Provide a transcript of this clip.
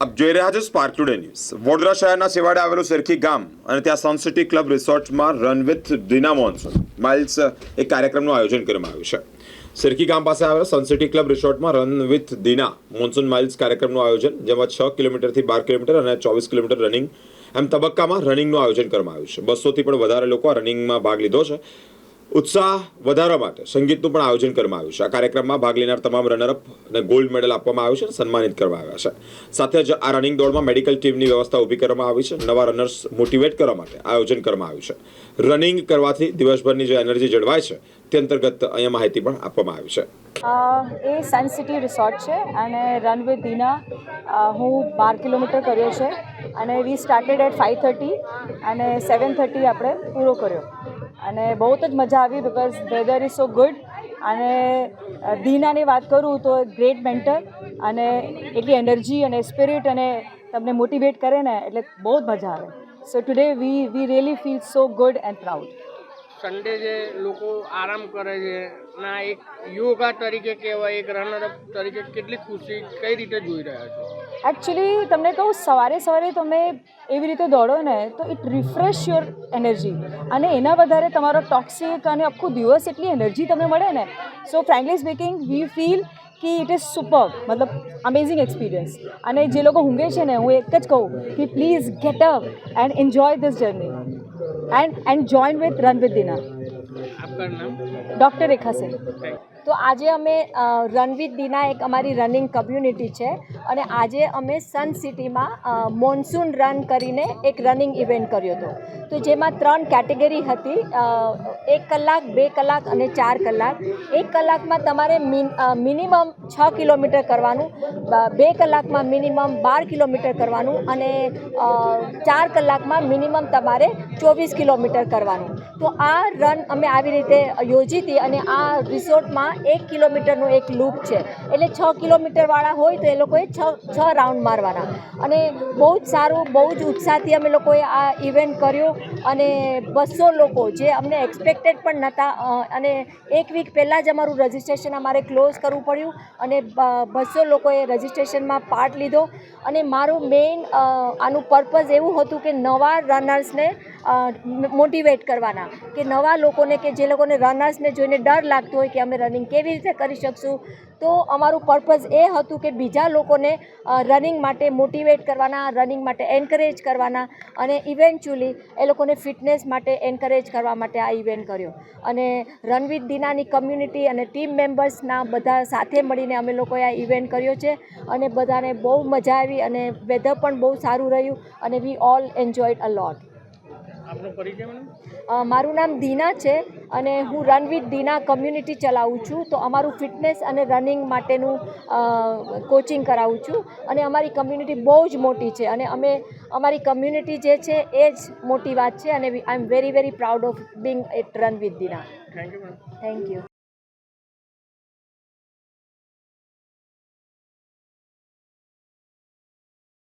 આપ જોઈ રહ્યા છો સ્પાર્ક ટુડે ન્યૂઝ। વડોદરા શહેરના છેવાડે આવેલું સરખી ગામ અને ત્યાં સનસિટી ક્લબ રિસોર્ટમાં run with Dina monsoon miles એક કાર્યક્રમનું આયોજન કરવામાં આવ્યું છે। સરખી ગામ પાસે આવેલા સનસિટી ક્લબ રિસોર્ટમાં run with Dina monsoon miles કાર્યક્રમનું આયોજન, જેમાં 6 કિલોમીટરથી 12 કિલોમીટર અને 24 કિલોમીટર રનિંગ એમ તબક્કામાં રનિંગનું આયોજન કરવામાં આવ્યું છે। 200થી પણ વધારે લોકો આ રનિંગમાં ભાગ લીધો છે। ઉત્સાહ વધારવા માટે સંગીતનું પણ આયોજન કરવામાં આવ્યું છે। આ કાર્યક્રમમાં ભાગ લેનાર તમામ રનરઅપ અને ગોલ્ડ મેડલ આપવામાં આવ્યું છે અને સન્માનિત કરવામાં આવ્યા છે। સાથે જ આ રનિંગ દોડમાં મેડિકલ ટીમની વ્યવસ્થા ઊભી કરવામાં આવી છે। નવા રનર્સ મોટિવેટ કરવા માટે આયોજન કરવામાં આવ્યું છે। રનિંગ કરવાથી દિવસભરની જે એનર્જી જળવાય છે તે અંતર્ગત અહીંયા માહિતી પણ આપવામાં આવી છે। એ સન સિટી રિસોર્ટ છે અને રન વિથ દીના હું 12 કિલોમીટર કર્યો છે અને વી સ્ટાર્ટેડ એટ 5:30 અને 7:30 આપણે પૂરો કર્યો અને બહુ જ મજા આવી because weather is so good. અને દીનાની વાત કરું તો ગ્રેટ મેન્ટર અને એટલી એનર્જી અને સ્પિરિટ અને તમને મોટિવેટ કરે ને એટલે બહુ જ મજા આવે। So today we really feel so good and proud. Sunday જે લોકો આરામ કરે છે ના એક યોગા તરીકે કહેવાય, એક રનરઅપ તરીકે કેટલી ખુશી કઈ રીતે જોઈ રહ્યા છો? એકચ્યુઅલી તમને કહું, સવારે તમે એવી રીતે દોડો ને તો ઇટ રિફ્રેશ યોર એનર્જી અને એના વધારે તમારો ટોક્સિક અને આખો દિવસ એટલી એનર્જી તમને મળે ને। સો ફ્રેન્કલી સ્પીકિંગ વી ફીલ કે ઇટ ઇઝ સુપર, મતલબ અમેઝિંગ એક્સપિરિયન્સ। અને જે લોકો ઊંઘે છે ને હું એક જ કહું કે please get up and enjoy this journey and join with run with Dina. આપકા નામ? ડૉક્ટર રેખા સિંહ। તો આજે અમે રન વિથ દીના એક અમારી રનિંગ કમ્યુનિટી છે અને આજે અમે સન સિટીમાં મોન્સૂન રન કરીને એક રનિંગ ઇવેન્ટ કર્યો હતો। તો જેમાં 3 કેટેગરી હતી, 1 કલાક, 2 કલાક અને 4 કલાક। 1 કલાકમાં તમારે મિનિમમ 6 કિલોમીટર કરવાનું, 2 કલાકમાં મિનિમમ 12 કિલોમીટર કરવાનું અને 4 કલાકમાં મિનિમમ તમારે 24 કિલોમીટર કરવાનું। તો આ રન અમે આવી રીતે યોજી હતી અને આ રિસોર્ટમાં 1 કિલોમીટરનું એક લૂપ છે, એટલે 6 કિલોમીટરવાળા હોય તો એ લોકોએ 6 રાઉન્ડ મારવાના અને બહુ જ સારું, બહુ જ ઉત્સાહથી અમે લોકોએ આ ઇવેન્ટ કર્યો અને 200 લોકો, જે અમને એક્સપેક્ટેડ પણ નહોતા અને 1 વીક પહેલાં જ અમારું રજિસ્ટ્રેશન અમારે ક્લોઝ કરવું પડ્યું અને 200 લોકોએ રજિસ્ટ્રેશનમાં પાર્ટ લીધો। અને મારું મેઇન આનું પર્પઝ એવું હતું કે નવા રનર્સને મોટિવેટ કરવાના, કે નવા લોકોને, કે જે લોકોને રનર્સને જોઈને ડર લાગતો હોય કે અમે રનિંગ કેવી રીતે કરી શકશું, તો અમારું પર્પઝ એ હતું કે બીજા લોકોને રનિંગ માટે મોટિવેટ કરવાના, રનિંગ માટે એન્કરેજ કરવાના અને ઇવેન્ચ્યુઅલી એ લોકોને ફિટનેસ માટે એન્કરેજ કરવા માટે આ ઇવેન્ટ કર્યો। અને રન વિથ દીનાની કમ્યુનિટી અને ટીમ મેમ્બર્સના બધા સાથે મળીને અમે લોકોએ આ ઇવેન્ટ કર્યો છે અને બધાને બહુ મજા આવી અને વેધર પણ બહુ સારું રહ્યું અને વી ઓલ એન્જોયડ અ લોટ। આપનો પરિચય મને? મારું નામ દીના છે અને હું રન વિથ દીના કમ્યુનિટી ચલાવું છું। તો અમારું ફિટનેસ અને રનિંગ માટેનું કોચિંગ કરાવું છું અને અમારી કમ્યુનિટી બહુ જ મોટી છે અને અમારી કમ્યુનિટી જે છે એ જ મોટી વાત છે અને I am very proud of being it run with Dina. Thank you madam. Thank you.